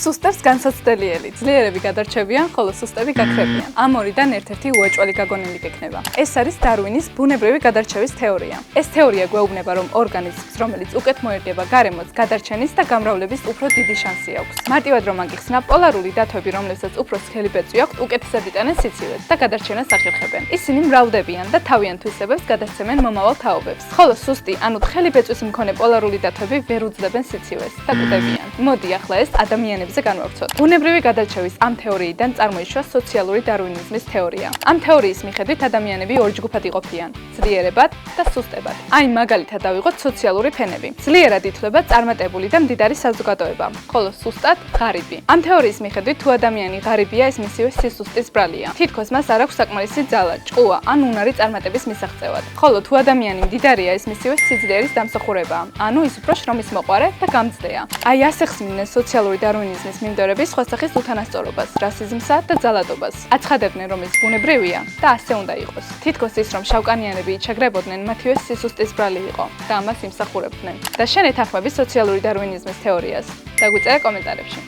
სუსტებს განსაცდელიელი, ძლიერები გადარჩებიან, ხოლო სუსტები გაქრებიან. ამ ორიდან ერთ-ერთი უეჭველი გაგონილი გექნება. ეს არის დარვინის ბუნებრივი გადარჩევის თეორია. ეს თეორია გვეუბნება, რომ ორგანიზმს, რომელიც უკეთ მოერგება გარემოც, გადარჩენის და გამრავლების უფრო დიდი შანსი აქვს. მარტივად რომ აგიხსნა, პოლარული დათვები, რომლებსაც უფრო სქელი ბეწვი აქვთ, უკეთესად იტანენ სიცივეს და გადარჩენას ახერხებენ. ისინი მრავლდებიან და თავიანთ თვისებებს გადასცემენ მომავალ თაობებს. ხოლო სუსტი, ანუ თხელი ბეწვის მქონე პოლარული დათვები ვერ უძლებენ სიცივეს და კვდებიან. მოდი ახლა ეს ადამიანებზე განვავრცოთ. ბუნებრივი გადარჩევის ამ თეორიიდან წარმოიშვა სოციალური დარვინიზმის თეორია. ამ თეორიის მიხედვით ადამიანები ორ ჯგუფად იყოფიან: ძლიერებად და სუსტებად. აი მაგალითად ავიღოთ სოციალური ფენები. ძლიერად ითვლება წარმატებული და მდიდარი საზოგადოება, ხოლო სუსტად ღარიბი. ამ თეორიის მიხედვით თუ ადამიანი ღარიბია, ეს მისივე სისუსტის ბრალია. თითქოს მას არ აქვს საკმარისი ძალა, ჭკუა ან უნარი წარმატების მისაღწევად. ხოლო თუ ადამიანი მდიდარია, ეს მისივე სიძლიერის დამსახურებაა, ანუ ის უფრო შრომის მოყვარე და გამძლეა. აი ასე ხსნიდნენ სოციალური დარვინიზმის მიმდევრები სხვა სახის უთანასწორობას, რასიზმსა და ძალადობას. აცხადებდნენ, რომ ეს ბუნებრივია და ასე უნდა იყოს. თითქოს ის, რომ შავკანიანები იჩაგრებოდნენ, მათივე სისუსტის ბრალი იყო და ამას იმსახურებდნენ. და შენ ეთანხმები სოციალური დარვინიზმის თეორიას? დაგვიწერე კომენტარებში.